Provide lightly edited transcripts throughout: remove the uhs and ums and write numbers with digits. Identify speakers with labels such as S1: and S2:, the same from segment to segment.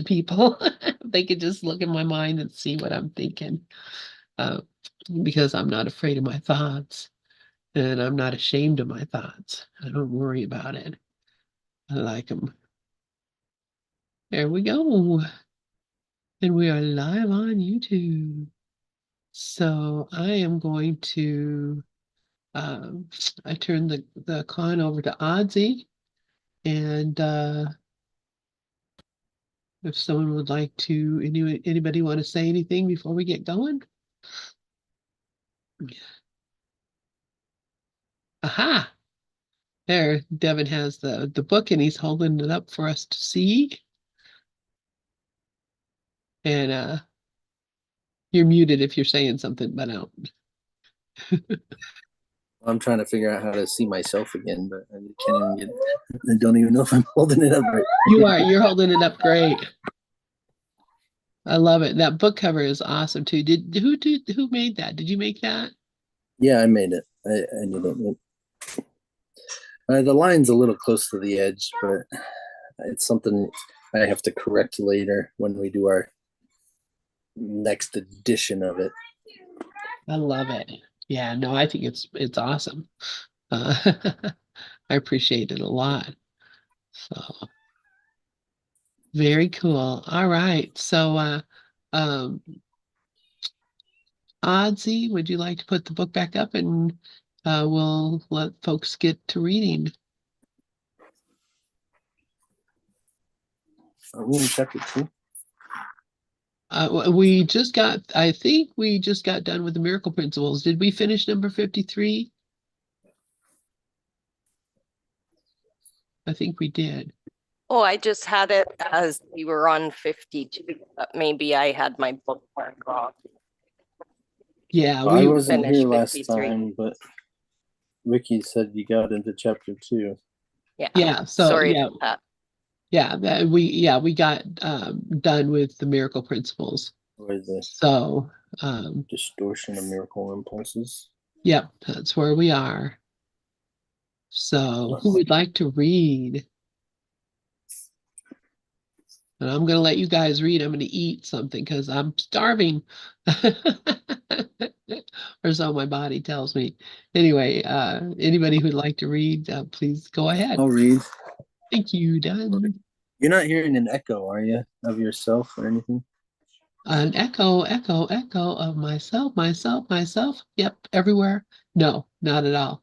S1: people. They could just look in my mind and see what I'm thinking. Because I'm not afraid of my thoughts, and I'm not ashamed of my thoughts. I don't worry about it. I like them. There we go. And we are live on YouTube. So I am going to, I turn the con over to Oddsy. And if someone would like to, anybody want to say anything before we get going? Aha! There, Devin has the book and he's holding it up for us to see. And you're muted if you're saying something, but
S2: I'm trying to figure out how to see myself again, but I can't even get. I don't even know if I'm holding it up right.
S1: You are. You're holding it up great. I love it. That book cover is awesome too. Who made that? Did you make that?
S2: Yeah, I made it. I did it. The line's a little close to the edge, but it's something I have to correct later when we do our next edition of it.
S1: I love it. Yeah, no, I think it's awesome. I appreciate it a lot. So very cool. All right. So Oddsy, would you like to put the book back up and we'll let folks get to reading?
S2: Are we in chapter 2?
S1: I think we just got done with the miracle principles. Did we finish number 53? I think we did.
S3: Oh, I just had it as we were on 52, but maybe I had my bookmark wrong.
S1: Yeah,
S2: I wasn't here
S3: 53.
S2: last time, but Vicky said you got into chapter 2.
S3: Yeah.
S1: Yeah. So
S3: sorry
S1: yeah.
S3: about that.
S1: Yeah, we got done with the miracle principles.
S2: Or the
S1: So
S2: distortion of miracle impulses.
S1: Yep, that's where we are. So who would like to read? And I'm going to let you guys read. I'm going to eat something because I'm starving. Or so my body tells me. Anyway, anybody who'd like to read, please go ahead.
S2: I'll read.
S1: Thank you, Done.
S2: You're not hearing an echo, are you, of yourself or anything?
S1: An echo of myself. Yep, everywhere. No, not at all.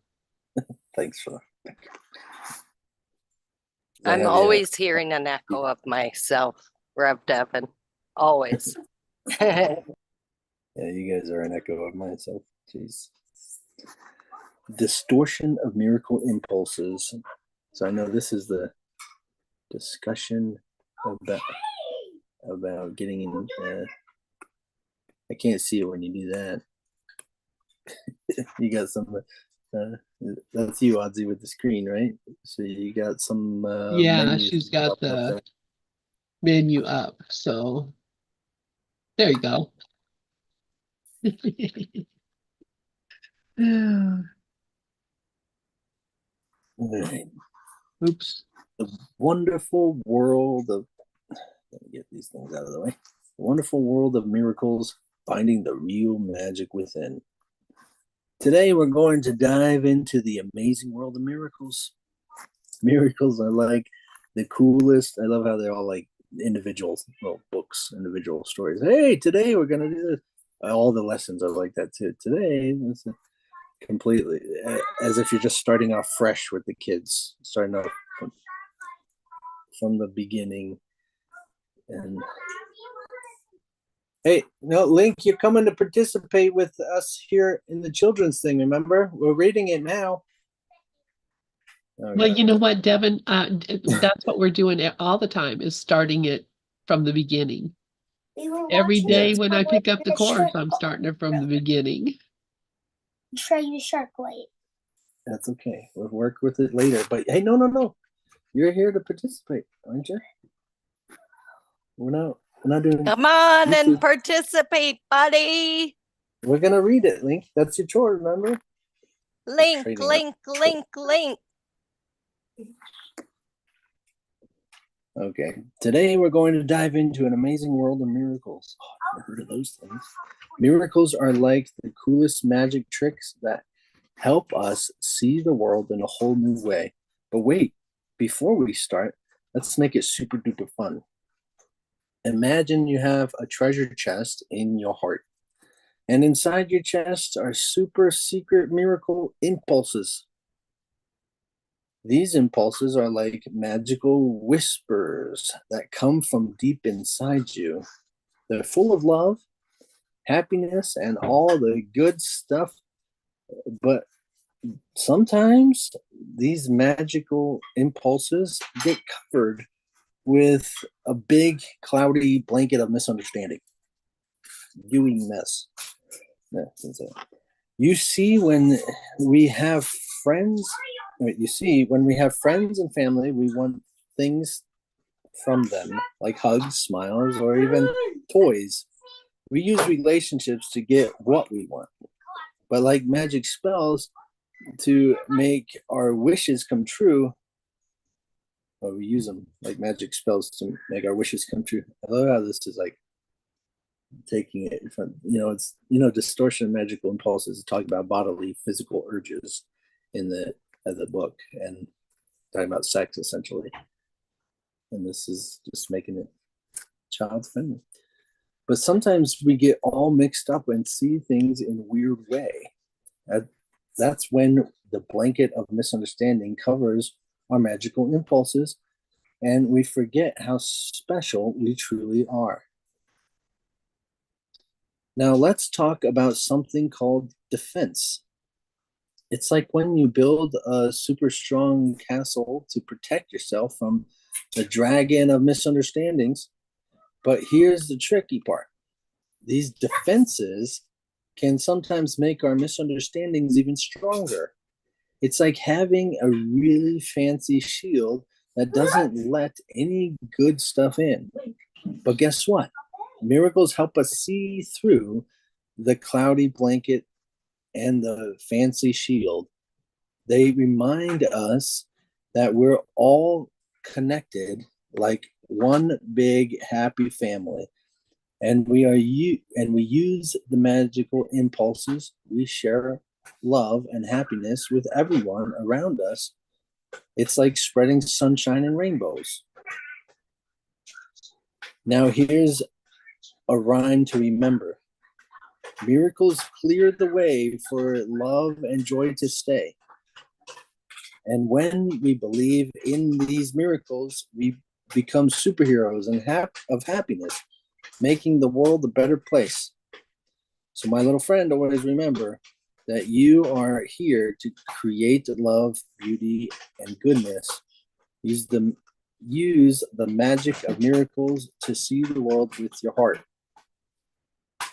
S2: Thanks for that.
S3: I'm always hearing an echo of myself, Rev Devin. Always.
S2: Yeah, you guys are an echo of myself. Jeez. Distortion of miracle impulses. So I know this is the discussion about getting in. I can't see it when you do that. You got some. That's you, Oddsy, with the screen, right? So you got some.
S1: Yeah, she's got the menu up. So there you go.
S2: Right.
S1: Oops.
S2: The wonderful world of. Let me get these things out of the way. The wonderful world of miracles, finding the real magic within. Today we're going to dive into the amazing world of miracles. Miracles are like the coolest. I love how they're all like individual books, individual stories. Hey, today we're going to do this. All the lessons are like that too. Today, it's completely as if you're just starting off fresh with the kids, starting off from the beginning. And hey, no, Link, you're coming to participate with us here in the children's thing, remember? We're reading it now.
S1: Oh, well, you know what, Devin? That's what we're doing all the time, is starting it from the beginning. Every day when I pick up the course, I'm starting it from the beginning.
S4: Try the shark light.
S2: That's okay. We'll work with it later. But hey, no. You're here to participate, aren't you? We're not doing.
S3: Come on and participate, buddy.
S2: We're gonna read it, Link. That's your chore, remember?
S3: Link.
S2: All Okay. Today we're going to dive into an amazing world of miracles. Oh, I've never heard of those things. Miracles are like the coolest magic tricks that help us see the world in a whole new way. But wait, before we start, let's make it super duper fun. Imagine you have a treasure chest in your heart, and inside your chest are super secret miracle impulses. These impulses are like magical whispers that come from deep inside you. They're full of love, happiness, and all the good stuff. But sometimes these magical impulses get covered with a big cloudy blanket of misunderstanding. Dewy mess. Yeah, you see, when we have friends, and family, we want things from them, like hugs, smiles, or even toys. We use relationships to get what we want. But like magic spells to make our wishes come true, or we use them like magic spells to make our wishes come true. I love how this is like taking it from, it's, distortion of magical impulses is talking about bodily physical urges in the book, and talking about sex essentially, and this is just making it child friendly. But sometimes we get all mixed up and see things in a weird way. That's when the blanket of misunderstanding covers our magical impulses, and we forget how special we truly are. Now let's talk about something called defense. It's like when you build a super strong castle to protect yourself from the dragon of misunderstandings. But here's the tricky part. These defenses can sometimes make our misunderstandings even stronger. It's like having a really fancy shield that doesn't let any good stuff in. But guess what? Miracles help us see through the cloudy blanket and the fancy shield. They remind us that we're all connected like one big happy family. And we use the magical impulses. We share love and happiness with everyone around us. It's like spreading sunshine and rainbows. Now here's a rhyme to remember. Miracles clear the way for love and joy to stay. And when we believe in these miracles, we become superheroes of happiness, making the world a better place. So my little friend, always remember that you are here to create love, beauty, and goodness. Use the magic of miracles to see the world with your heart.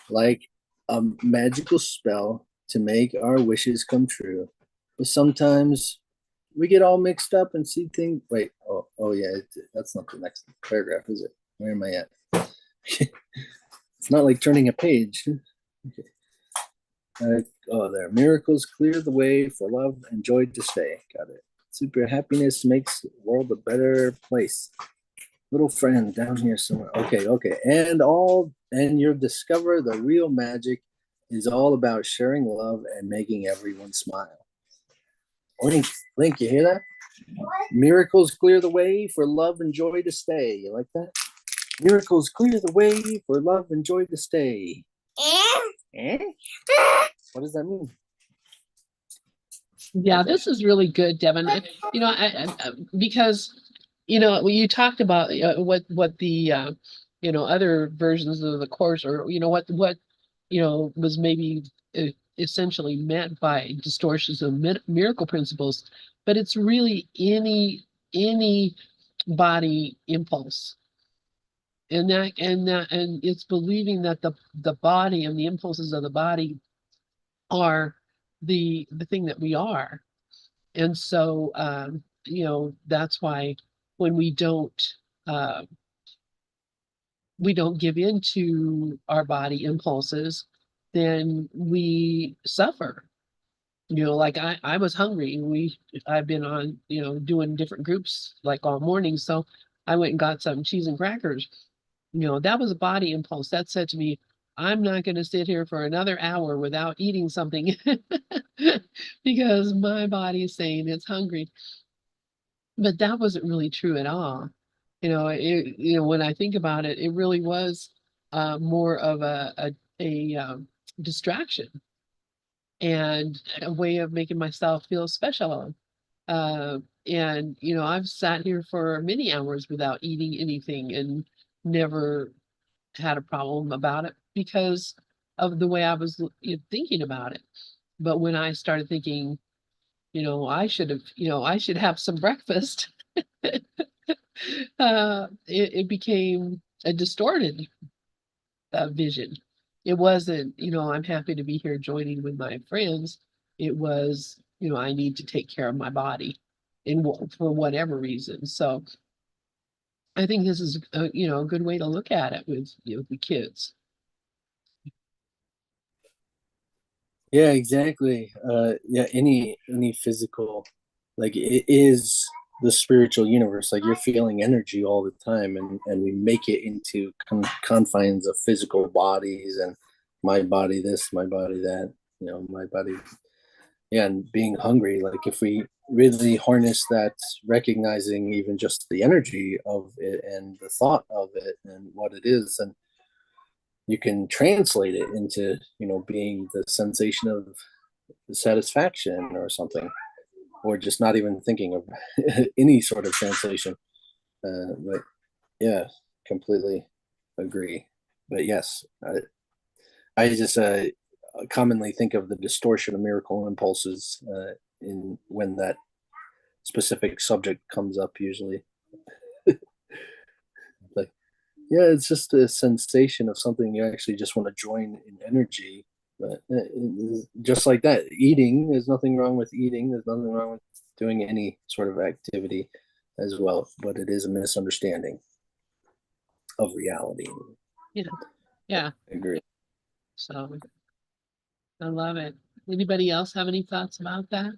S2: Like a magical spell to make our wishes come true. But sometimes we get all mixed up and see things. Wait, oh yeah, that's not the next paragraph, is it? Where am I at? It's not like turning a page. Okay. There. Miracles clear the way for love and joy to stay. Got it. Super happiness makes the world a better place. Little friend down here somewhere. Okay. And you'll discover the real magic is all about sharing love and making everyone smile. Link, you hear that? Miracles clear the way for love and joy to stay. You like that? Miracles clear the way for love and joy to stay. What does that mean?
S1: Yeah, this is really good, Devin. Because when you talked about what the other versions of the course, or what was maybe essentially meant by distortions of miracle principles, but it's really any body impulse, and it's believing that the body and the impulses of the body are the thing that we are. And so that's why when we don't give in to our body impulses, then we suffer. Like I was hungry. I've been on, doing different groups like all morning. So I went and got some cheese and crackers. That was a body impulse. That said to me, I'm not going to sit here for another hour without eating something because my body is saying it's hungry. But that wasn't really true at all. When I think about it, it really was more of a distraction and a way of making myself feel special. I've sat here for many hours without eating anything and never had a problem about it because of the way I was thinking about it. But when I started thinking, I should have some breakfast, it became a distorted vision. It wasn't, I'm happy to be here joining with my friends. It was, I need to take care of my body for whatever reason. So I think this is a good way to look at it with the kids.
S2: Yeah, exactly. Yeah, any physical, like it is the spiritual universe. Like you're feeling energy all the time, and we make it into confines of physical bodies and my body this, my body that. My body. Yeah, and being hungry. Like if we really harness that, recognizing even just the energy of it and the thought of it and what it is, and you can translate it into being the sensation of satisfaction or something, or just not even thinking of any sort of translation. But yeah, completely agree. But yes, I just commonly think of the distortion of miracle impulses in when that specific subject comes up. Usually, like yeah, it's just a sensation of something you actually just want to join in energy. But just like that, eating, there's nothing wrong with eating. There's nothing wrong with doing any sort of activity as well. But it is a misunderstanding of reality.
S1: Yeah. Yeah.
S2: I agree.
S1: So I love it. Anybody else have any thoughts about that?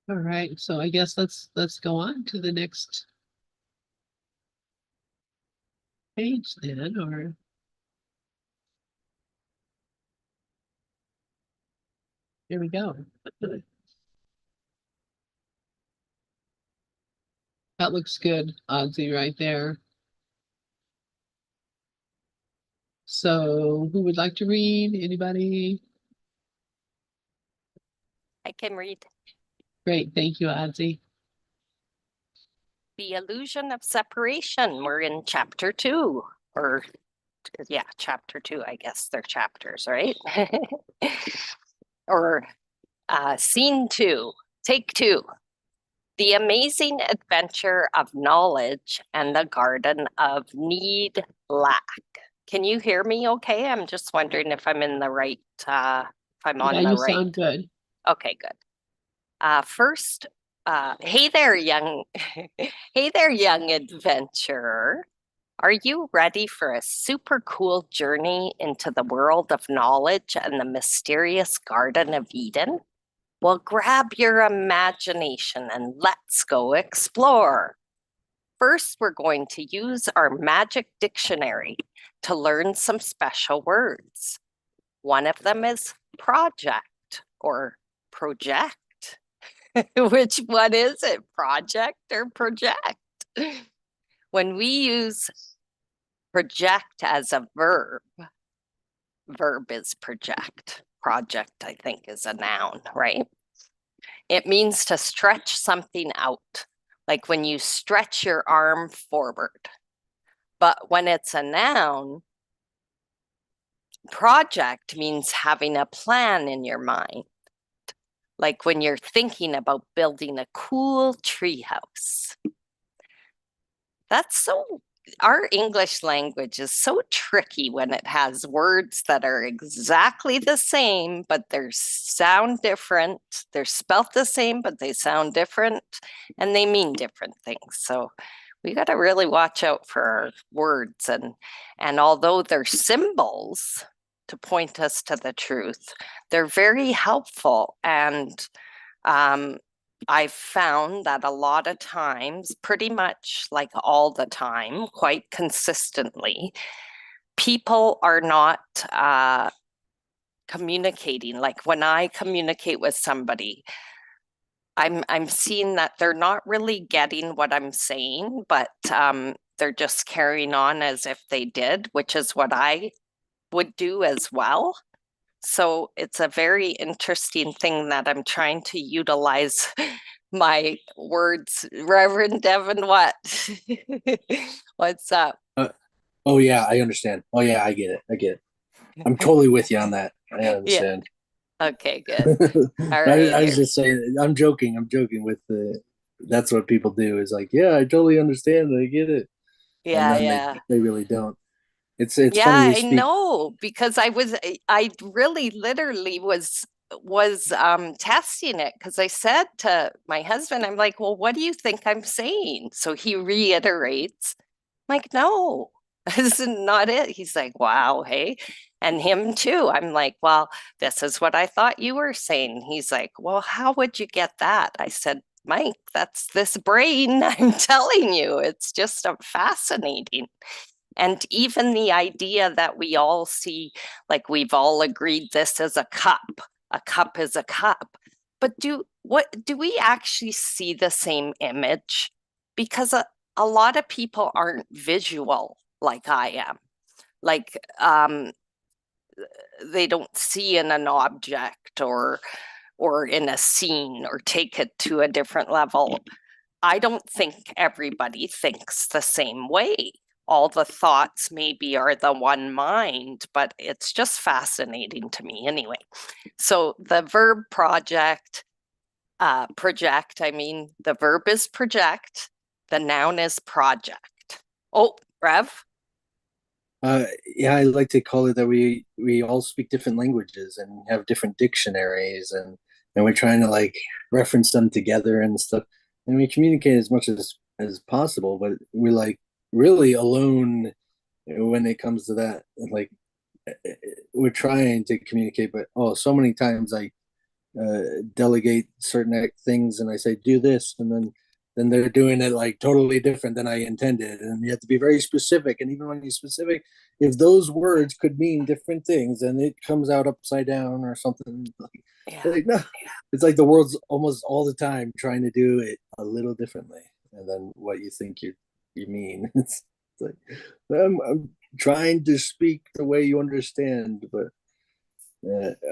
S1: All right, so I guess let's go on to the next page then, or here we go. That looks good, Ozzy, right there. So who would like to read? Anybody?
S3: I can read.
S1: Great, thank you, Ozzy.
S3: The illusion of separation. We're in chapter 2, or yeah, chapter 2. I guess they're chapters, right? Or scene 2, take 2. The amazing adventure of knowledge and the garden of need lack. Can you hear me okay? I'm just wondering if I'm in the right, if I'm on
S1: Yeah,
S3: the
S1: you
S3: right.
S1: sound good.
S3: Okay, good. First, hey there, young, hey there, young adventurer. Are you ready for a super cool journey into the world of knowledge and the mysterious Garden of Eden? Well, grab your imagination and let's go explore. First, we're going to use our magic dictionary to learn some special words. One of them is project or project. Which one is it, project or project? When we use project as a verb is project. Project, I think, is a noun, right? It means to stretch something out, like when you stretch your arm forward. But when it's a noun, project means having a plan in your mind, like when you're thinking about building a cool treehouse. That's so, our English language is so tricky when it has words that are exactly the same, but they sound different. They're spelt the same, but they sound different, and they mean different things. So we got to really watch out for our words, and although they're symbols to point us to the truth, they're very helpful. And I've found that a lot of times, pretty much like all the time, quite consistently, people are not communicating. Like when I communicate with somebody, I'm seeing that they're not really getting what I'm saying, but they're just carrying on as if they did, which is what I would do as well. So it's a very interesting thing that I'm trying to utilize my words. Reverend Devin, what? What's up?
S2: Oh yeah, I understand. Oh yeah, I get it. I'm totally with you on that. I understand.
S3: Okay, good. All
S2: I
S3: right.
S2: was just saying, I'm joking with that's what people do, is like, yeah, I totally understand. I get it. And then
S3: Yeah.
S2: they really don't. It's
S3: Yeah,
S2: funny we
S3: I
S2: speak.
S3: know, because I really literally was testing it, because I said to my husband, I'm like, well, what do you think I'm saying? So he reiterates, I'm like, no, this is not it. He's like, wow, hey. And him too. I'm like, well, this is what I thought you were saying. He's like, well, how would you get that? I said, Mike, that's this brain. I'm telling you, it's just fascinating. And even the idea that we all see, like we've all agreed this is a cup is a cup. But do we actually see the same image? Because a lot of people aren't visual like I am. Like they don't see in an object or in a scene or take it to a different level. I don't think everybody thinks the same way. All the thoughts maybe are the one mind, but it's just fascinating to me anyway. So the verb project, I mean, the verb is project, the noun is project. Oh, Rev?
S2: Yeah, I like to call it that we all speak different languages and have different dictionaries, and we're trying to like reference them together and stuff, and we communicate as much as possible, but we're like really alone when it comes to that. Like we're trying to communicate, but oh, so many times I delegate certain things and I say do this, and then they're doing it like totally different than I intended, and you have to be very specific. And even when you're specific, if those words could mean different things, and it comes out upside down or something, like no, it's like the world's almost all the time trying to do it a little differently, and then what you think you mean. It's like I'm trying to speak the way you understand, but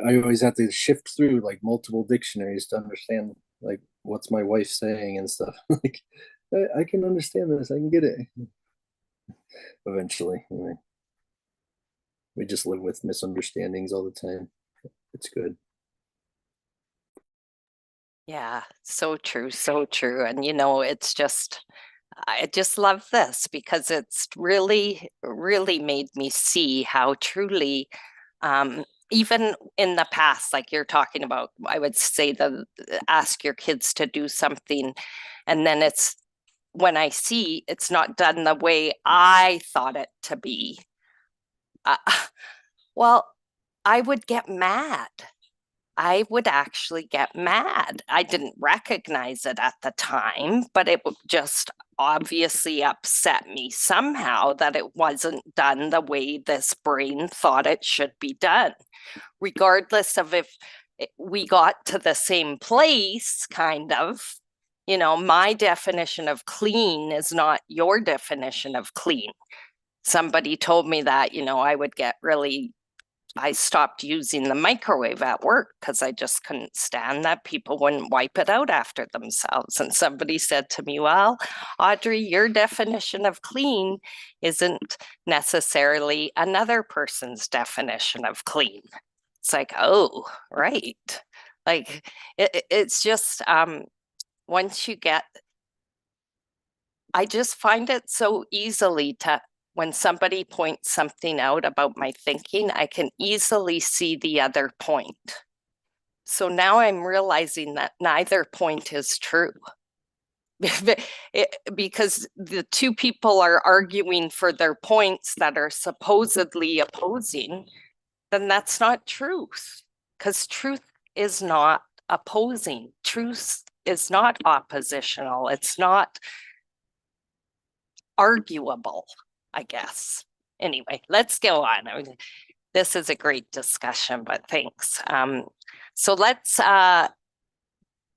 S2: I always have to shift through like multiple dictionaries to understand like what's my wife saying and stuff. Like I can understand this, I can get it. Eventually, anyway. We just live with misunderstandings all the time. It's good.
S3: Yeah, so true, so true. And it's just, I just love this because it's really, really made me see how truly, even in the past, like you're talking about, I would say ask your kids to do something, and then it's when I see it's not done the way I thought it to be. Uh, well, I would get mad. I would actually get mad. I didn't recognize it at the time, but it just obviously upset me somehow that it wasn't done the way this brain thought it should be done, regardless of if we got to the same place, kind of. My definition of clean is not your definition of clean. Somebody told me that, I would get really I stopped using the microwave at work because I just couldn't stand that people wouldn't wipe it out after themselves. And somebody said to me, well, Audrey, your definition of clean isn't necessarily another person's definition of clean. It's like, oh, right. Like it's just once you get, I just find it so easily to when somebody points something out about my thinking, I can easily see the other point. So now I'm realizing that neither point is true. because the two people are arguing for their points that are supposedly opposing, then that's not truth, because truth is not opposing. Truth is not oppositional. It's not arguable, I guess. Anyway, let's go on. This is a great discussion, but thanks. So let's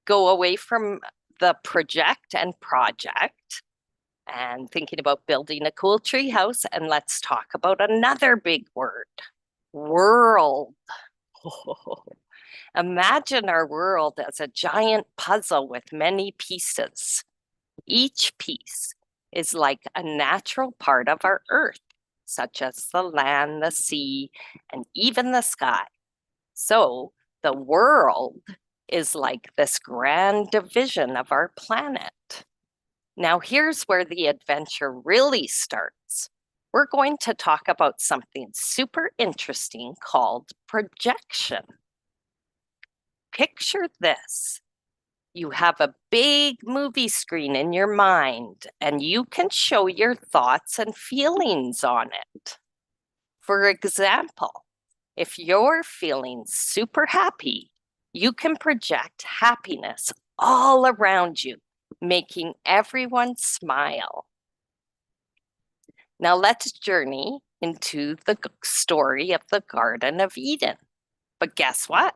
S3: go away from the project and project and thinking about building a cool tree house, and let's talk about another big word, world. Imagine our world as a giant puzzle with many pieces. Each piece is like a natural part of our earth, such as the land, the sea, and even the sky. So the world is like this grand division of our planet. Now, here's where the adventure really starts. We're going to talk about something super interesting called projection. Picture this. You have a big movie screen in your mind, and you can show your thoughts and feelings on it. For example, if you're feeling super happy, you can project happiness all around you, making everyone smile. Now let's journey into the story of the Garden of Eden. But guess what?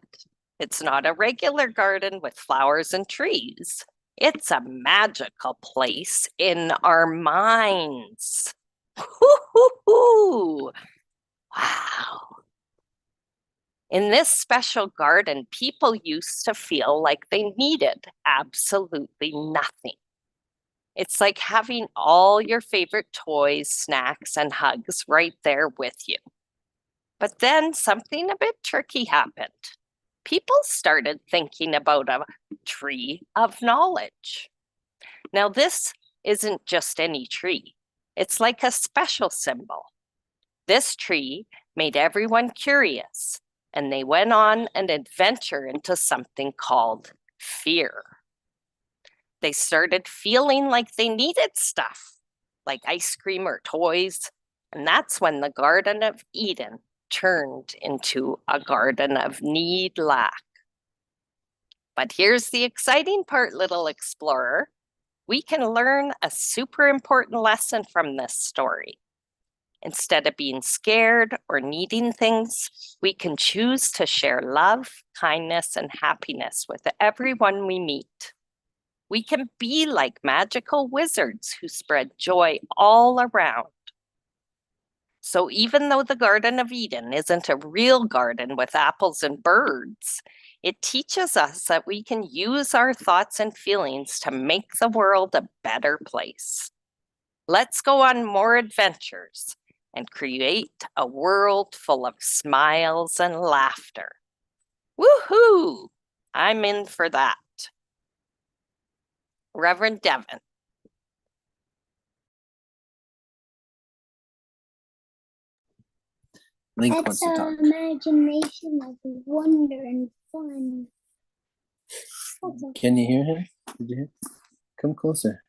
S3: It's not a regular garden with flowers and trees. It's a magical place in our minds. Woo-hoo-hoo! Wow. In this special garden, people used to feel like they needed absolutely nothing. It's like having all your favorite toys, snacks, and hugs right there with you. But then something a bit tricky happened. People started thinking about a tree of knowledge. Now, this isn't just any tree. It's like a special symbol. This tree made everyone curious, and they went on an adventure into something called fear. They started feeling like they needed stuff, like ice cream or toys, and that's when the Garden of Eden turned into a garden of need-lack. But here's the exciting part, little explorer. We can learn a super important lesson from this story. Instead of being scared or needing things, we can choose to share love, kindness, and happiness with everyone we meet. We can be like magical wizards who spread joy all around. So even though the Garden of Eden isn't a real garden with apples and birds, it teaches us that we can use our thoughts and feelings to make the world a better place. Let's go on more adventures and create a world full of smiles and laughter. Woohoo! I'm in for that. Reverend Devon.
S2: Link wants
S4: That's
S2: to
S4: our
S2: talk.
S4: imagination of wonder and fun.
S2: Can you hear him? Did you hear? Come closer.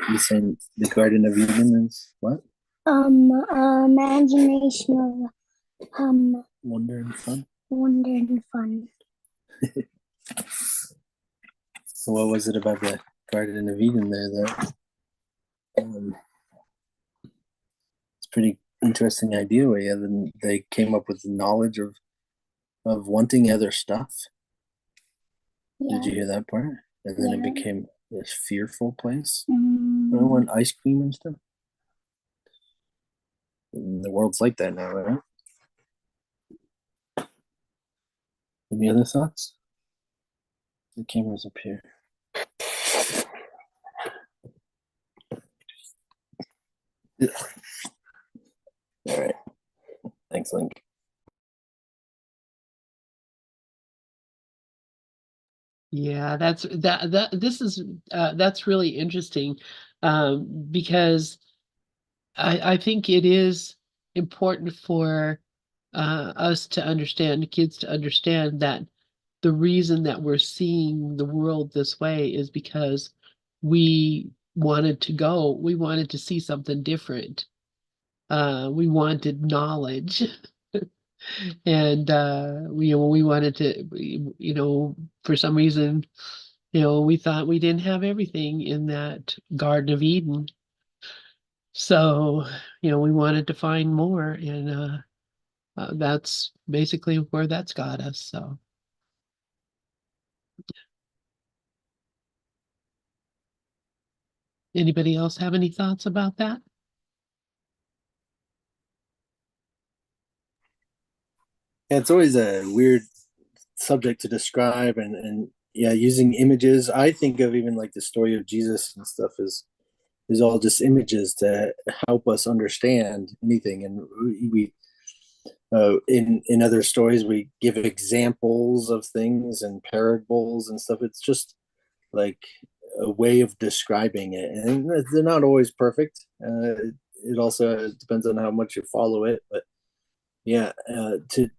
S2: You saying the Garden of Eden is what?
S4: Imagination of
S2: Wonder and fun.
S4: wonder and fun.
S2: So what was it about the Garden of Eden there that it's a pretty interesting idea where they came up with the knowledge of wanting other stuff.
S4: Yeah.
S2: Did you hear that part? And then
S4: Yeah.
S2: it became this fearful place.
S4: Mm,
S2: I want ice cream and stuff. And the world's like that now, right? Any other thoughts? The camera's up here. All right. Thanks, Link.
S1: Yeah, that's really interesting, because I think it is important for us to understand, kids to understand that the reason that we're seeing the world this way is because we wanted to see something different. We wanted knowledge. And we wanted to, for some reason, we thought we didn't have everything in that Garden of Eden. So, we wanted to find more, and that's basically where that's got us. So, anybody else have any thoughts about that?
S2: Yeah, it's always a weird subject to describe, and yeah, using images. I think of even like the story of Jesus and stuff is all just images to help us understand anything. And we in other stories we give examples of things and parables and stuff. It's just like a way of describing it, and they're not always perfect. It also depends on how much you follow it, but yeah, to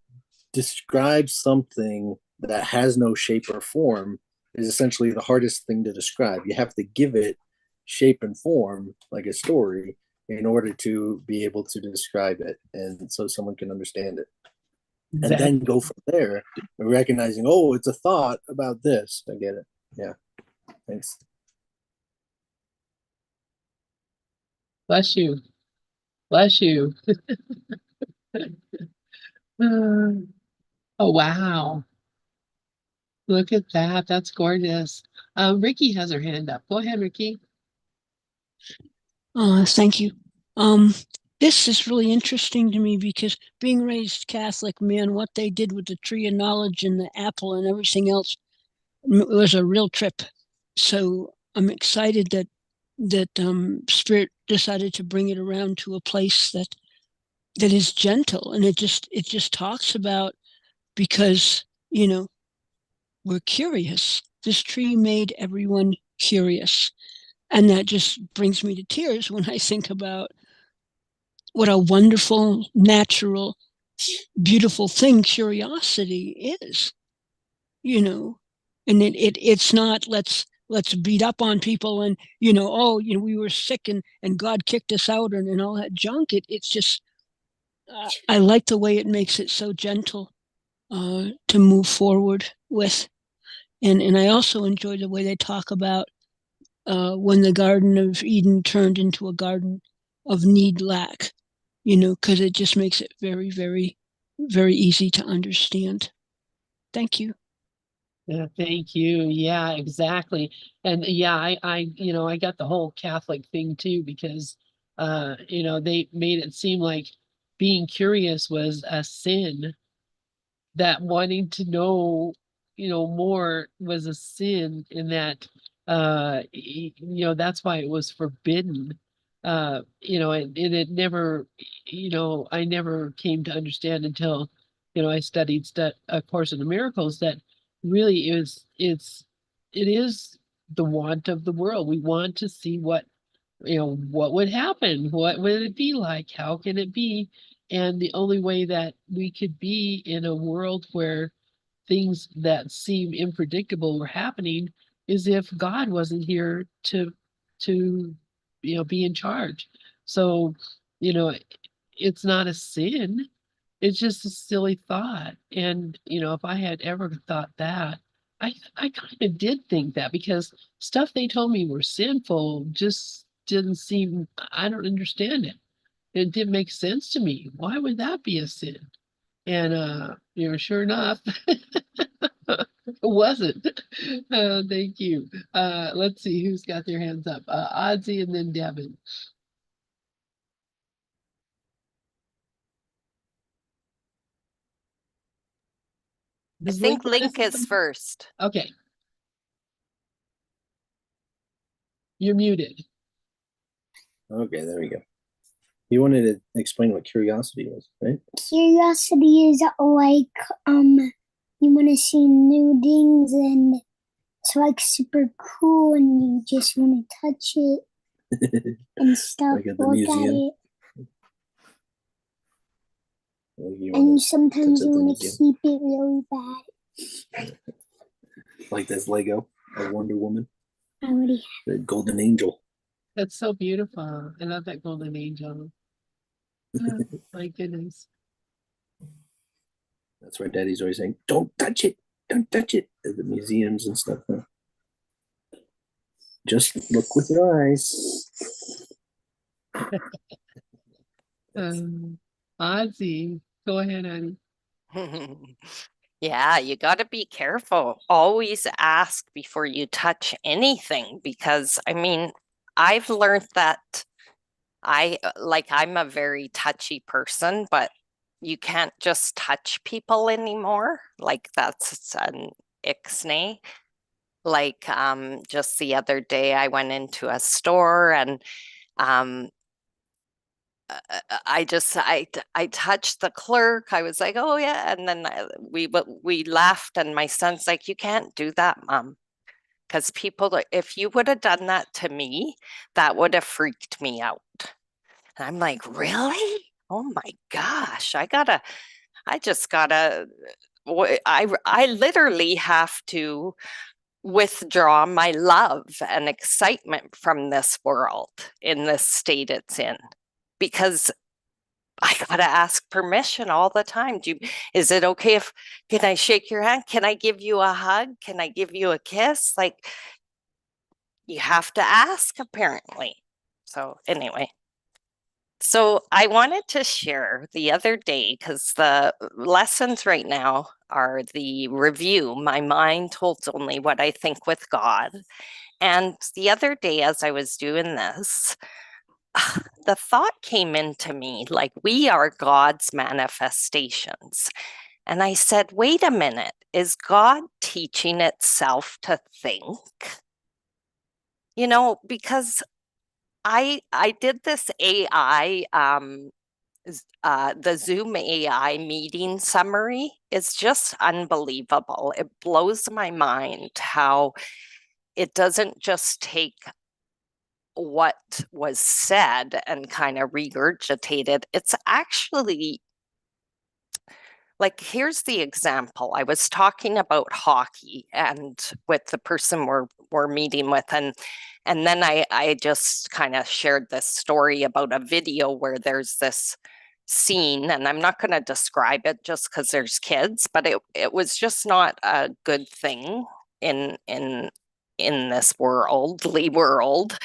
S2: describe something that has no shape or form is essentially the hardest thing to describe. You have to give it shape and form like a story in order to be able to describe it, and so someone can understand it, and then go from there, recognizing, oh, it's a thought about this. I get it. Yeah, thanks.
S1: Bless you. Bless you. Oh, wow. Look at that. That's gorgeous. Ricky has her hand up. Go ahead, Ricky.
S5: Thank you. This is really interesting to me because being raised Catholic, man, what they did with the tree of knowledge and the apple and everything else was a real trip. So I'm excited that Spirit decided to bring it around to a place that is gentle, and it just talks about, because we're curious. This tree made everyone curious. And that just brings me to tears when I think about what a wonderful, natural, beautiful thing curiosity is, and it's not let's beat up on people and, we were sick and God kicked us out and all that junk. It's just, I like the way it makes it so gentle to move forward with. And I also enjoy the way they talk about when the Garden of Eden turned into a garden of need lack, because it just makes it very, very, very easy to understand. Thank you.
S1: Yeah, thank you. Yeah, exactly. And yeah, I got the whole Catholic thing too, because they made it seem like being curious was a sin, that wanting to know, more was a sin, in that, that's why it was forbidden. And it never, I never came to understand until, I studied A Course in the Miracles, that really it is the want of the world. We want to see what would happen, what would it be like, how can it be? And the only way that we could be in a world where things that seem unpredictable were happening is if God wasn't here to be in charge. So, it's not a sin. It's just a silly thought. And, if I had ever thought that, I kind of did think that, because stuff they told me were sinful just didn't seem, I don't understand it. It didn't make sense to me. Why would that be a sin? And sure enough, it wasn't. Thank you. Let's see who's got their hands up. Ozzy and then Devin.
S3: I think Link is first.
S1: Okay. You're muted.
S2: Okay, there we go. You wanted to explain what curiosity was, right?
S4: Curiosity is like you want to see new things, and it's like super cool, and you just want to touch it and stuff.
S2: Like at the
S4: Look
S2: museum.
S4: at it.
S2: Like
S4: And sometimes you want to keep it really bad.
S2: Like this Lego of Wonder Woman,
S4: I already
S2: the Golden Angel.
S1: That's so beautiful. I love that golden angel. Oh, my goodness.
S2: That's why Daddy's always saying, "Don't touch it, don't touch it," at the museums and stuff. Huh? Just look with your eyes.
S1: Ozzy, go ahead, Annie.
S3: Yeah, you got to be careful. Always ask before you touch anything because I mean, I've learned that I'm a very touchy person, but you can't just touch people anymore. Like that's an ixnay. Like just the other day I went into a store and um I touched the clerk. I was like, "Oh yeah," and then we laughed, and my son's like, "You can't do that, Mom." Because people, if you would have done that to me, that would have freaked me out. And I'm like, really? Oh my gosh, I just gotta, I literally have to withdraw my love and excitement from this world in this state it's in because I gotta ask permission all the time. Is it okay if, can I shake your hand? Can I give you a hug? Can I give you a kiss? Like, you have to ask apparently. So anyway, so I wanted to share the other day because the lessons right now are the review. My mind holds only what I think with God. And the other day, as I was doing this, the thought came into me like, we are God's manifestations. And I said, wait a minute, is God teaching itself to think? You know, because I did this AI the Zoom AI meeting summary is just unbelievable. It blows my mind how it doesn't just take what was said and kind of regurgitate it. It's actually like, here's the example. I was talking about hockey and with the person we're meeting with, and then I just kind of shared this story about a video where there's this scene, and I'm not going to describe it just because there's kids, but it was just not a good thing in this worldly world.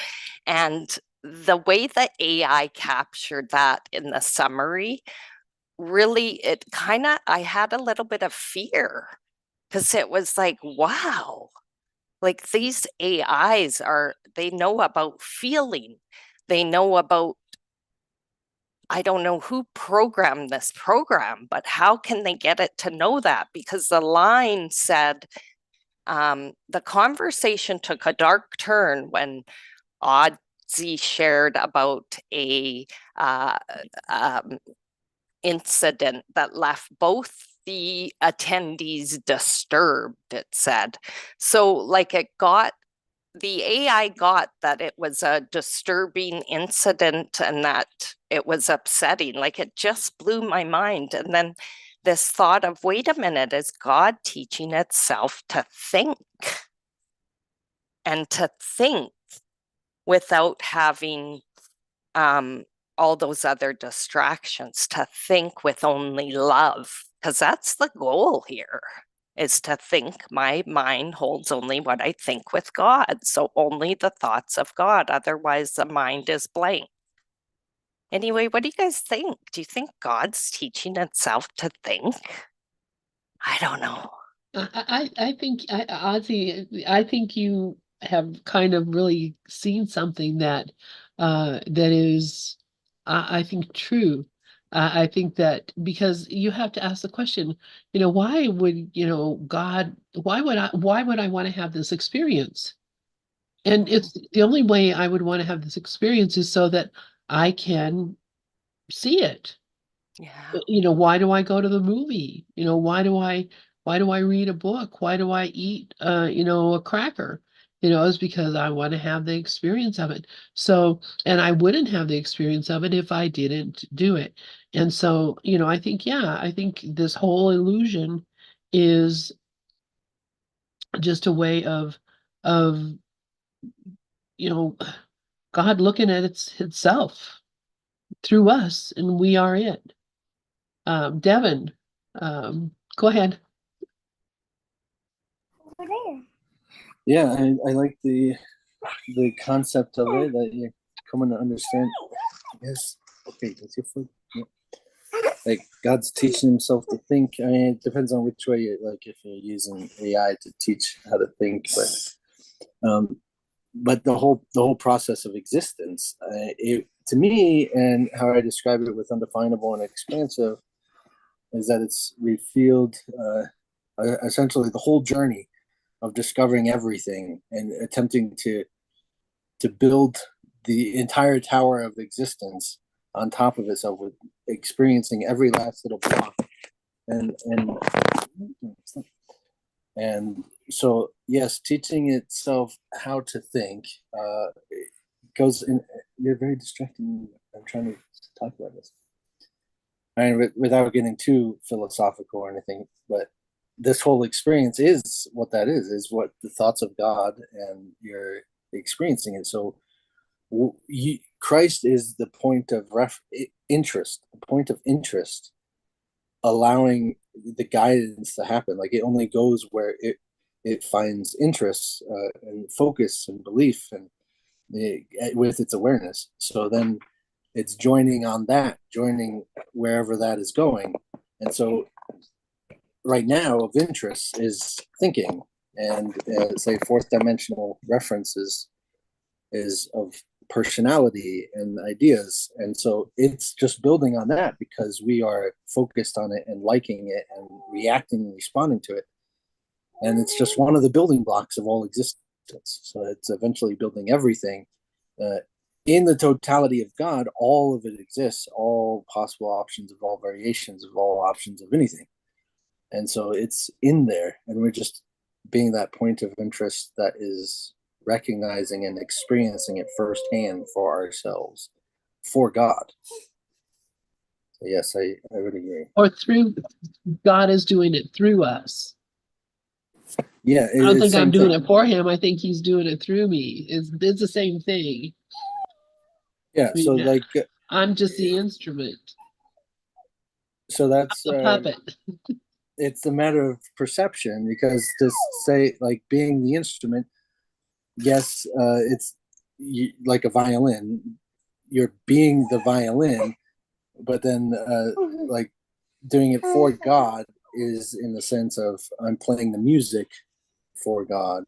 S3: And the way that AI captured that in the summary really, it kind of, I had a little bit of fear because it was like, wow, like these AIs they know about feeling, they know about, I don't know who programmed this program, but how can they get it to know that? Because the line said, the conversation took a dark turn when Ozzy shared about a incident that left both the attendees disturbed, it said. So, like, the AI got that it was a disturbing incident and that it was upsetting. Like, it just blew my mind. And then this thought of, wait a minute, is God teaching itself to think? And to think without having all those other distractions, to think with only love, because that's the goal here, is to think. My mind holds only what I think with God, so only the thoughts of God, otherwise the mind is blank. Anyway, what do you guys think? Do you think God's teaching itself to think? I don't know.
S1: I think, Ozzy, I think you have kind of really seen something that is, I think, true. I think that because you have to ask the question, why would, God, why would I want to have this experience? And it's the only way I would want to have this experience is so that I can see it.
S3: Yeah.
S1: Why do I go to the movie? Why do I read a book? Why do I eat a cracker? It's because I want to have the experience of it. So, and I wouldn't have the experience of it if I didn't do it. And so, I think, yeah, I think this whole illusion is just a way of you know, God looking at itself through us, and we are it. Devin, go ahead.
S4: Over there.
S2: Yeah, I like the concept of it, that you're coming to understand. Yes. Okay, that's your foot. Yeah. Like God's teaching himself to think. I mean, it depends on which way you like. If you're using AI to teach how to think, but the whole process of existence, it, to me, and how I describe it with undefinable and expansive, is that it's revealed essentially the whole journey of discovering everything and attempting to build the entire tower of existence on top of itself, with experiencing every last little block and so yes, teaching itself how to think goes in. You're very distracting. I'm trying to talk about this, and without getting too philosophical or anything, but this whole experience is what that is what the thoughts of God, and you're experiencing it. So Christ is the point of interest, the point of interest, allowing the guidance to happen. Like it only goes where it finds interest and focus and belief, and with its awareness. So then it's joining on that, joining wherever that is going. And so right now of interest is thinking, and say fourth dimensional references is of personality and ideas. And so it's just building on that because we are focused on it and liking it and reacting and responding to it. And it's just one of the building blocks of all existence. So it's eventually building everything. In the totality of God, all of it exists, all possible options of all variations of all options of anything. And so it's in there, and we're just being that point of interest that is recognizing and experiencing it firsthand for ourselves, for God. So yes, I would agree.
S1: Or through God is doing it through us.
S2: Yeah,
S1: I don't think I'm doing
S2: thing.
S1: it for him. I think he's doing it through me. It's the same thing.
S2: Yeah, so like
S1: I'm just the instrument.
S2: So that's
S1: a puppet.
S2: It's a matter of perception, because to say like being the instrument, yes, it's like a violin. You're being the violin, but then like doing it for God is in the sense of I'm playing the music for God.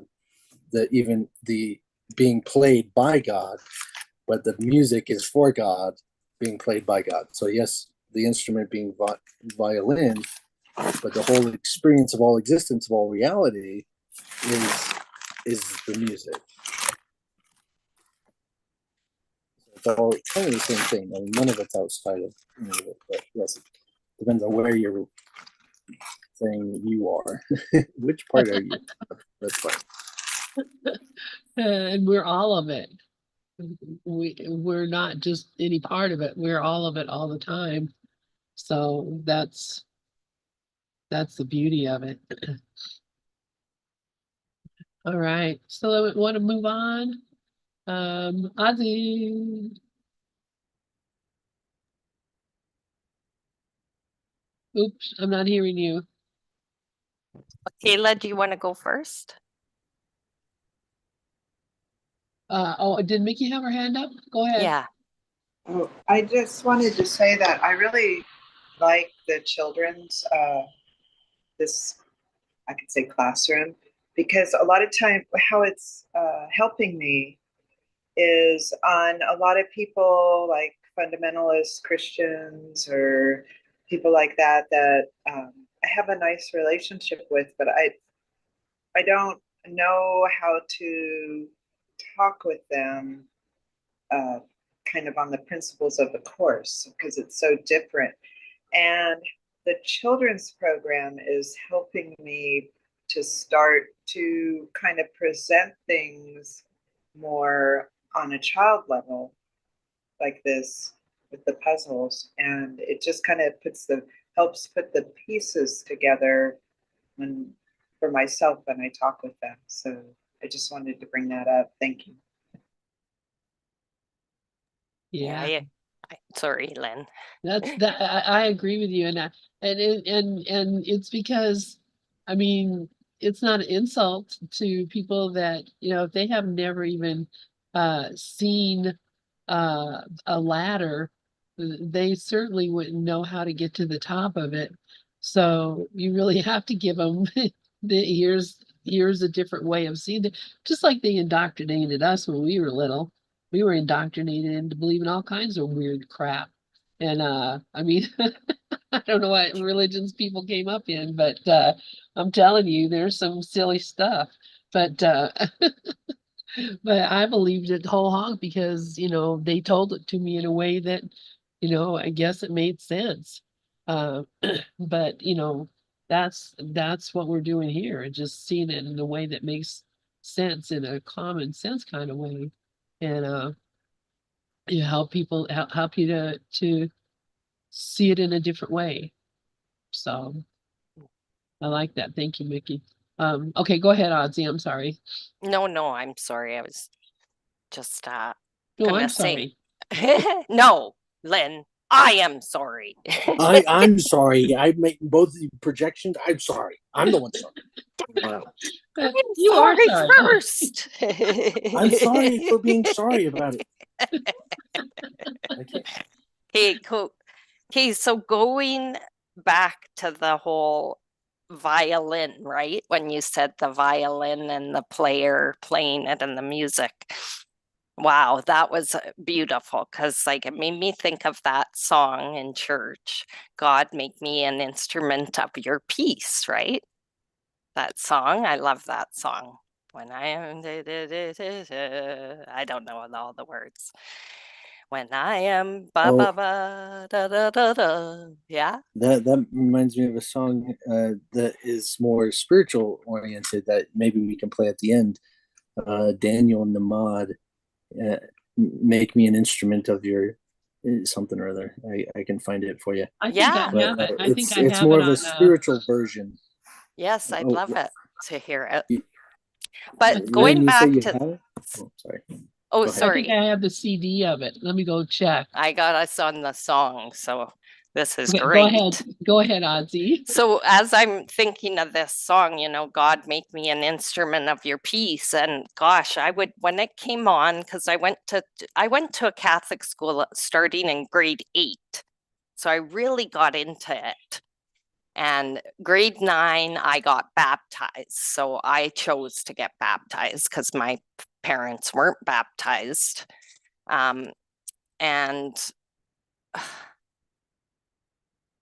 S2: That even the being played by God, but the music is for God, being played by God. So yes, the instrument being violin, but the whole experience of all existence, of all reality, is the music. It's all kind of the same thing. I mean, none of it's outside of any of it, but yes, it depends on where you're saying you are. Which part are you? That's fine.
S1: And we're all of it. We're not just any part of it. We're all of it all the time. So that's the beauty of it. All right. So we want to move on. Ozzy. Oops, I'm not hearing you.
S3: Kayla, do you want to go first?
S1: Oh, did Mickey have her hand up? Go ahead.
S3: Yeah.
S6: Oh, I just wanted to say that I really like the children's this, I could say, classroom, because a lot of time how it's helping me is on a lot of people like fundamentalist Christians or people like that I have a nice relationship with, but I don't know how to talk with them uh, kind of on the principles of the course because it's so different. And the children's program is helping me to start to kind of present things more on a child level like this with the puzzles. And it just kind of helps put the pieces together when for myself when I talk with them. So I just wanted to bring that up. Thank you.
S1: Yeah.
S3: Sorry, Lynn.
S1: That I agree with you, and it's because, I mean, it's not an insult to people that, if they have never even seen a ladder, they certainly wouldn't know how to get to the top of it. So you really have to give them here's a different way of seeing it. Just like they indoctrinated us when we were little. We were indoctrinated into believing all kinds of weird crap. And I mean, I don't know what religions people came up in, but I'm telling you, there's some silly stuff. But but I believed it whole hog because, they told it to me in a way that, I guess it made sense. But that's what we're doing here, just seeing it in a way that makes sense, in a common sense kind of way. And help people help you to see it in a different way. So I like that. Thank you, Mickey. Okay, go ahead, Ozzy. I'm sorry.
S3: No, I'm sorry. I was just
S1: No,
S3: gonna
S1: I'm
S3: say
S1: sorry.
S3: no, Lynn, I am sorry.
S2: I'm sorry. I make both the projections. I'm sorry. I'm the one sorry. Wow.
S3: I'm
S1: You are
S3: sorry
S1: sorry.
S3: first.
S2: I'm sorry for being sorry about it. I can't.
S3: Okay, cool. Okay, so going back to the whole violin, right? When you said the violin and the player playing it and the music. Wow, that was beautiful because like it made me think of that song in church, God make me an instrument of your peace, right? That song, I love that song. When I am, I don't know all the words. When I am, ba
S2: Oh.
S3: ba ba, da da da da. Yeah.
S2: That reminds me of a song that is more spiritual oriented that maybe we can play at the end. Daniel Namad, make me an instrument of your something or other. I can find it for you.
S1: I think
S3: Yeah.
S1: I have it. I think I
S2: it's
S1: have
S2: more
S1: it
S2: of a
S1: on.
S2: spiritual version.
S3: Yes, I'd
S2: Oh,
S3: love it to hear it.
S2: You-
S3: But
S2: Lynn,
S3: going
S2: you say
S3: back
S2: you
S3: to,
S2: have it? Oh, sorry.
S3: oh,
S2: Go ahead.
S1: I think
S3: sorry,
S1: I have the CD of it. Let me go check.
S3: I got us on the song, so this is
S1: Okay,
S3: great.
S1: go ahead, Ozzy.
S3: So as I'm thinking of this song, God make me an instrument of your peace. And gosh, I would, when it came on, because I went to a Catholic school starting in grade 8. So I really got into it. And grade 9, I got baptized. So I chose to get baptized because my parents weren't baptized. And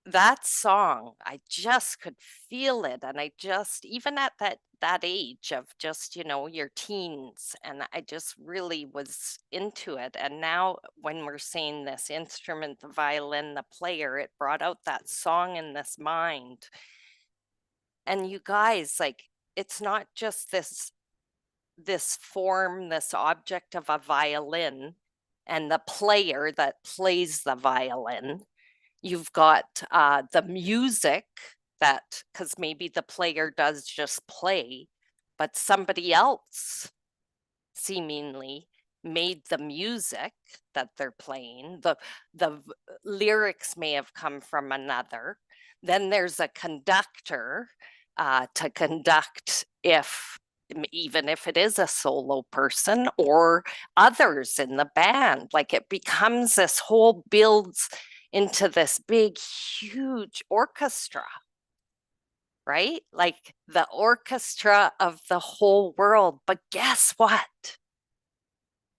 S3: that song, I just could feel it. And I just, even at that age of just, your teens, and I just really was into it. And now when we're saying this instrument, the violin, the player, it brought out that song in this mind. And you guys, like, it's not just this form, this object of a violin and the player that plays the violin. You've got the music that, because maybe the player does just play, but somebody else seemingly made the music that they're playing. The lyrics may have come from another. Then there's a conductor to conduct, even if it is a solo person or others in the band. Like it becomes this whole builds into this big, huge orchestra, right? Like the orchestra of the whole world. But guess what?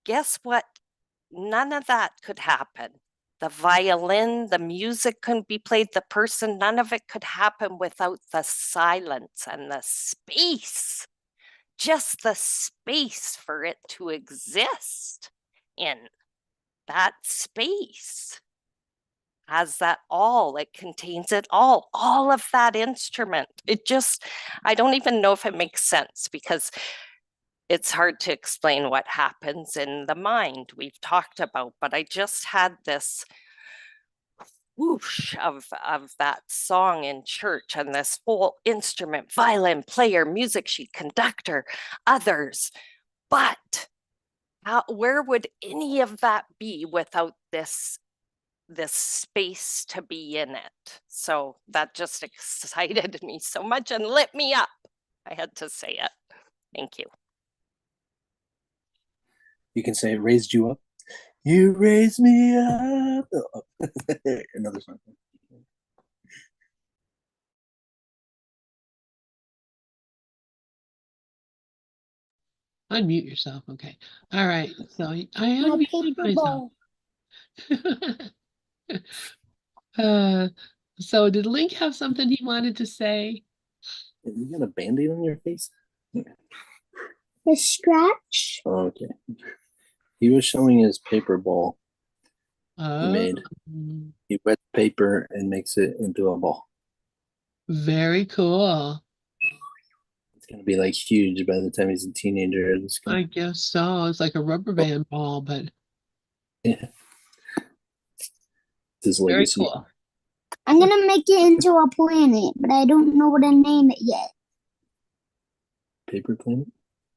S3: Guess what? None of that could happen. The violin, the music couldn't be played, the person, none of it could happen without the silence and the space. Just the space for it to exist in. That space has that all, it contains it all of that instrument. It just, I don't even know if it makes sense because it's hard to explain what happens in the mind we've talked about, but I just had this whoosh of that song in church, and this whole instrument, violin player, music sheet, conductor, others. But where would any of that be without this space to be in it? So that just excited me so much and lit me up. I had to say it. Thank you.
S2: You can say it raised you up. You raised me up. Oh, another song.
S1: Unmute yourself. Okay. All right. So I
S4: My
S1: unmuted
S4: paper
S1: myself.
S4: ball.
S1: So did Link have something he wanted to say?
S2: You got a band-aid on your face?
S4: The scratch.
S2: Oh, okay. He was showing his paper ball he made. He wets paper and makes it into a ball.
S1: Very cool.
S2: It's gonna be like huge by the time he's a teenager.
S1: I guess so. It's like a rubber band ball, but
S2: Yeah. It's his
S1: very
S2: legacy.
S1: cool.
S4: I'm gonna make it into a planet, but I don't know what to name it yet.
S2: Paper planet?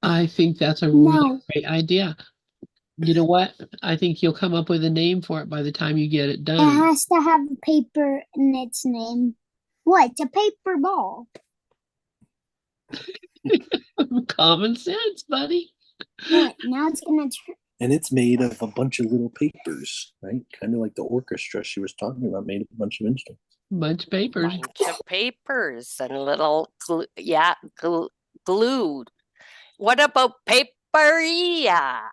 S1: I think that's a
S4: No.
S1: really great idea. You know what? I think you'll come up with a name for it by the time you get it
S4: It
S1: done.
S4: has to have a paper in its name. What? A paper ball.
S1: Common sense, buddy.
S4: What? Now it's gonna turn.
S2: And it's made of a bunch of little papers, right? Kind of like the orchestra she was talking about, made of a bunch of instruments.
S1: Bunch of papers.
S3: Bunch of papers and little glued. What about paperia?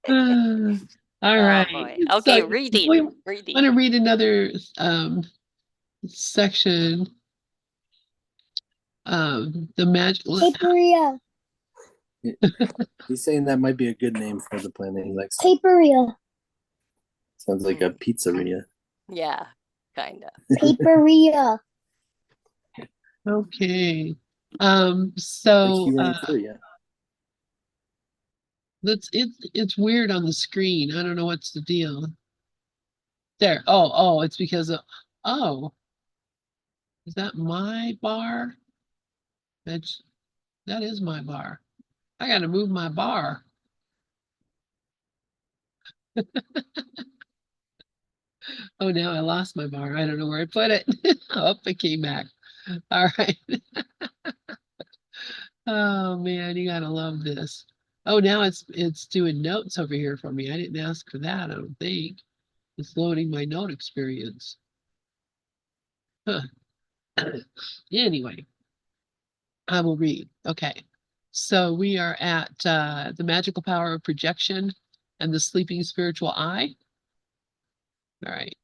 S1: All right.
S3: Boy. Okay,
S1: So
S3: reading.
S1: we want to read another section. The magical.
S4: Paperia.
S2: He's saying that might be a good name for the planet. He likes
S4: Paperia.
S2: sounds like a pizzeria.
S3: Yeah, kind of.
S4: Paperia.
S1: Okay.
S2: Like
S1: So
S2: Hurancuria.
S1: it's weird on the screen. I don't know what's the deal. There. Oh, it's because of is that my bar? That is my bar. I gotta move my bar. Oh, now I lost my bar. I don't know where I put it. Oh, it came back. All right. Oh man, you gotta love this. Oh, now it's doing notes over here for me. I didn't ask for that, I don't think. It's loading my note experience. Huh. Anyway, I will read. Okay. So we are at the magical power of projection and the sleeping spiritual eye. All right.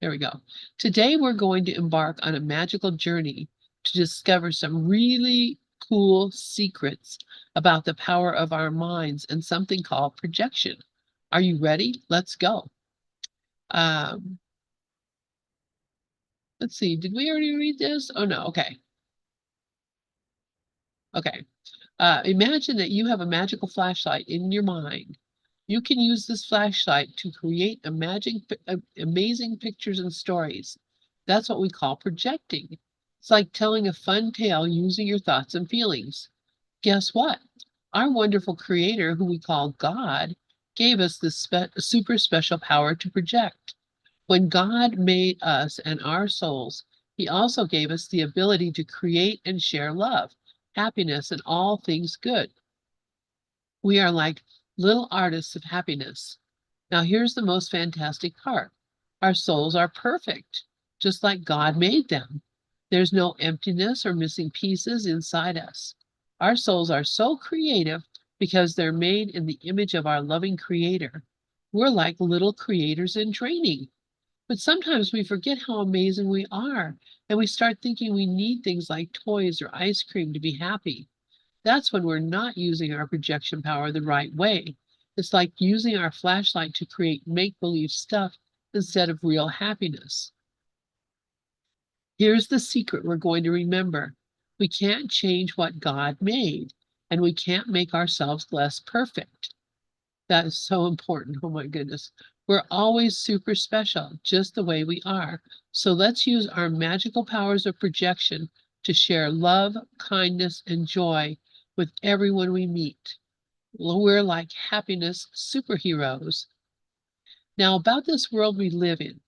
S1: There we go. Today we're going to embark on a magical journey to discover some really cool secrets about the power of our minds and something called projection. Are you ready? Let's go. Let's see. Did we already read this? Oh no. Okay. Okay. Imagine that you have a magical flashlight in your mind. You can use this flashlight to create amazing pictures and stories. That's what we call projecting. It's like telling a fun tale using your thoughts and feelings. Guess what? Our wonderful creator, who we call God, gave us this super special power to project. When God made us and our souls, he also gave us the ability to create and share love, happiness, and all things good. We are like little artists of happiness. Now, here's the most fantastic part. Our souls are perfect, just like God made them. There's no emptiness or missing pieces inside us. Our souls are so creative because they're made in the image of our loving Creator. We're like little creators in training. But sometimes we forget how amazing we are, and we start thinking we need things like toys or ice cream to be happy. That's when we're not using our projection power the right way. It's like using our flashlight to create make-believe stuff instead of real happiness. Here's the secret we're going to remember. We can't change what God made, and we can't make ourselves less perfect. That is so important. Oh my goodness. We're always super special, just the way we are. So let's use our magical powers of projection to share love, kindness, and joy with everyone we meet. We're like happiness superheroes. Now, about this world we live in,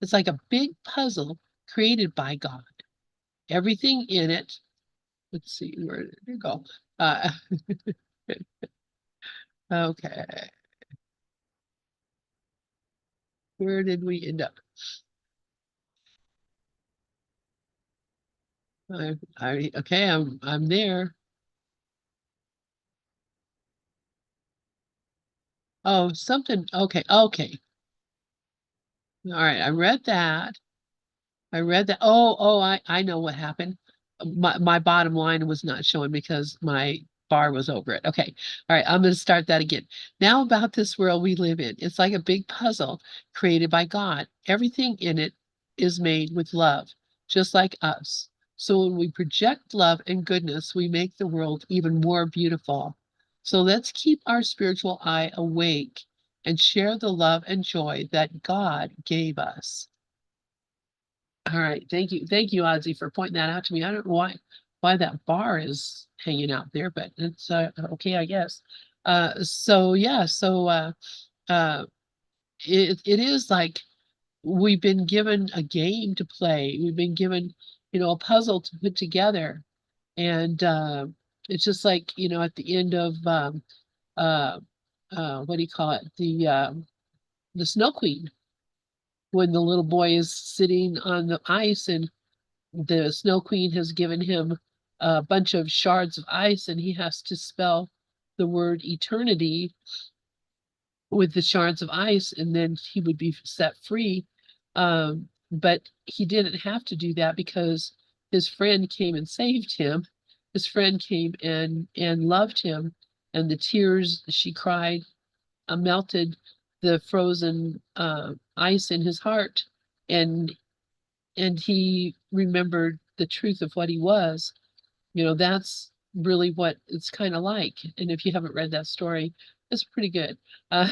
S1: it's like a big puzzle created by God. Everything in it, let's see, where did it go? Okay, where did we end up? Okay, I'm there. Oh, something. Okay, okay. All right, I read that. I read that. I know what happened. My bottom line was not showing because my bar was over it. Okay. All right, I'm going to start that again. Now about this world we live in. It's like a big puzzle created by God. Everything in it is made with love, just like us. So when we project love and goodness, we make the world even more beautiful. So let's keep our spiritual eye awake and share the love and joy that God gave us. All right, thank you. Thank you, Ozzy, for pointing that out to me. I don't know why that bar is hanging out there, but it's okay, I guess. So yeah, uh it is like we've been given a game to play. We've been given, a puzzle to put together. And it's just like, at the end of uh what do you call it? The Snow Queen, when the little boy is sitting on the ice and the Snow Queen has given him a bunch of shards of ice and he has to spell the word eternity with the shards of ice and then he would be set free. But he didn't have to do that because his friend came and saved him. His friend came and loved him, and the tears she cried melted the frozen ice in his heart, and he remembered the truth of what he was. That's really what it's kind of like. And if you haven't read that story, it's pretty good. Uh,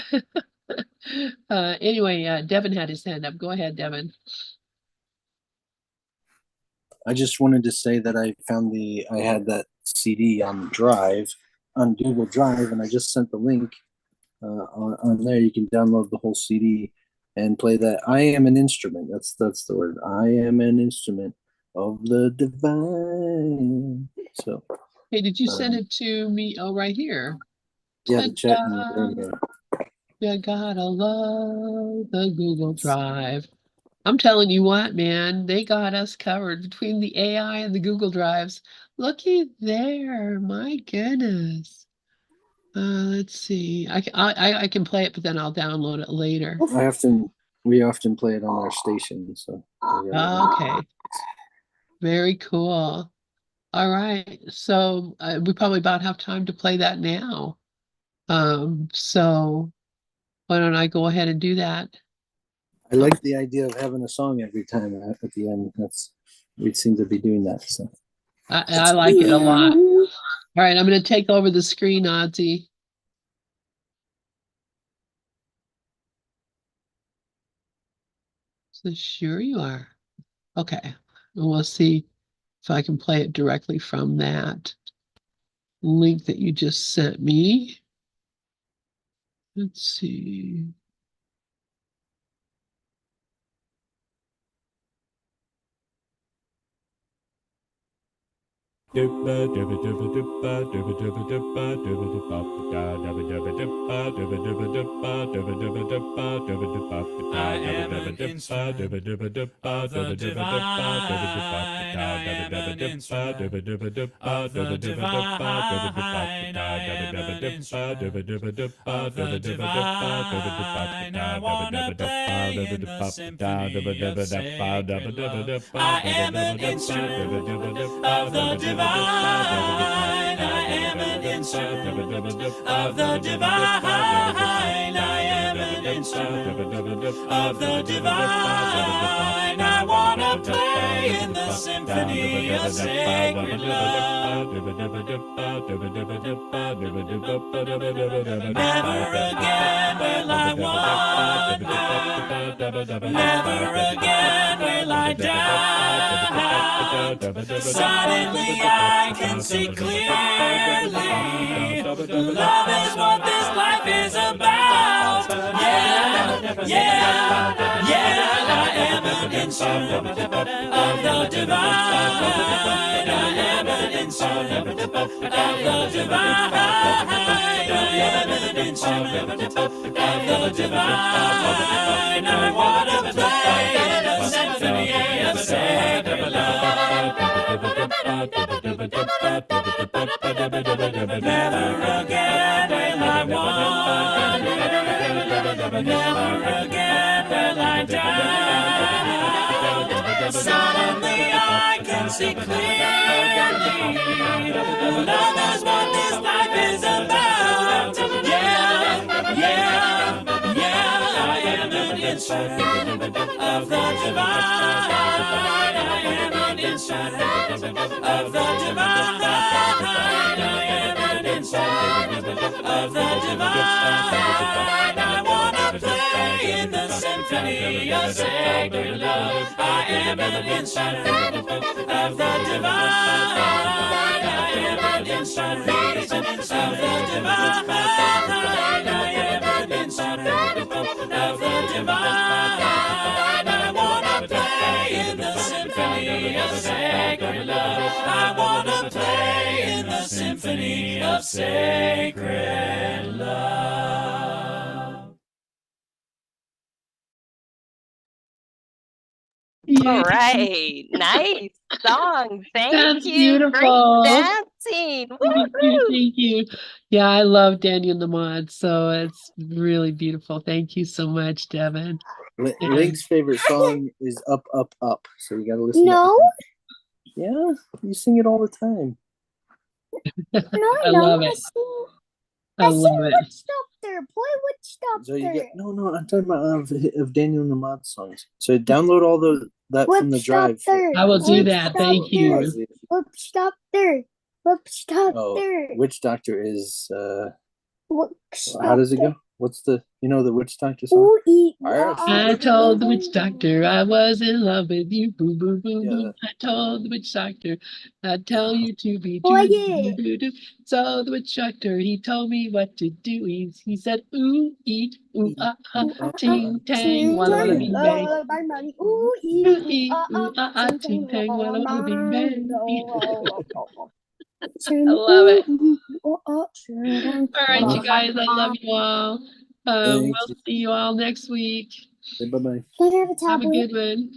S1: anyway, Devin had his hand up. Go ahead, Devin.
S2: I just wanted to say that I had that CD on Google Drive, and I just sent the link on there. You can download the whole CD and play that. I am an instrument. That's the word. I am an instrument of the divine. So.
S1: Hey, did you send it to me? Oh, right here.
S2: Yeah, the chat.
S1: You gotta love the Google Drive. I'm telling you what, man, they got us covered between the AI and the Google Drives. Looky there, my goodness. Let's see. I can play it, but then I'll download it later.
S2: We often play it on our station, so.
S1: Okay. Very cool. All right. So we probably about have time to play that now. So why don't I go ahead and do that?
S2: I like the idea of having a song every time at the end. We seem to be doing that. So
S1: I like it a lot. All right, I'm going to take over the screen, Ozzy. So sure you are. Okay, and we'll see if I can play it directly from that link that you just sent me. Let's see.
S7: I am an instrument of the divine. I am an instrument of the divine. I am an instrument of the divine. I wanna play in the symphony of sacred love. I am an instrument of the divine. I am an instrument of the divine. I am an inside of the divine. I wanna play in the symphony of sacred love. Never again will I wander, never again will I doubt. Suddenly I can see clearly, love is what this life is about. Yeah, yeah, yeah, I am an instrument of the divine. I am an instrument of the divine. I am an instrument of the divine. I wanna play in the symphony of sacred love. Never again will I wander, never again will I doubt. Suddenly I can see clearly, love is what this life is about. Yeah, yeah, yeah, I am an instrument of the divine. I am an instrument of the divine. I am an instrument of the divine. I wanna play in the symphony of sacred love. I am an instrument of the divine. I am an instrument of the divine. I am an instrument of the divine. I wanna play in the symphony of sacred love. I wanna play in the symphony of sacred love.
S3: All right. Nice song. Thank
S1: That's
S3: you.
S1: beautiful.
S3: Great dancing.
S1: Thank you,
S3: Woo-hoo.
S1: thank you. Yeah, I love Daniel and the Mod, so it's really beautiful. Thank you so much, Devin.
S2: Link's favorite song is Up, Up, Up. So you gotta listen
S4: No,
S2: Yeah, you sing it all the time.
S4: no,
S1: I
S4: no.
S1: love it. I love
S4: Would
S1: it.
S4: stop there. Boy, would stop
S2: So you
S4: there.
S2: get no, I'm talking about of Daniel and the Mod songs. So download all that from the
S4: Whoop, stop
S2: drive.
S4: there.
S1: I will do
S4: Whoop,
S1: that.
S4: stop
S1: Thank
S4: there.
S1: you.
S4: Whoop, stop there. Whoop, stop
S2: Oh,
S4: there.
S2: Witch Doctor is
S4: Whoop, stop
S2: how does it
S4: there.
S2: go? What's the the Witch Doctor song?
S4: Ooh, eat,
S2: Yes.
S1: I told the witch doctor I was in love with you. Boo, boo, boo,
S2: Yeah.
S1: boo. I told the witch doctor I'd tell you to be
S4: Oh,
S1: do,
S4: yeah.
S1: do, do. So the witch doctor, he told me what to do. He said, ooh, eat, ooh, ah, ah, ting, tang, walla, walla, bing, bang.
S4: Ooh, eat,
S1: Ooh, eat, ooh, ah, ah, ting, tang, walla, walla, bing, bang. I love it. All right, you guys, I love you all.
S2: Thank
S1: We'll see you all next week.
S2: Bye bye.
S4: Can I have a
S1: Have a
S4: tablet?
S1: good one.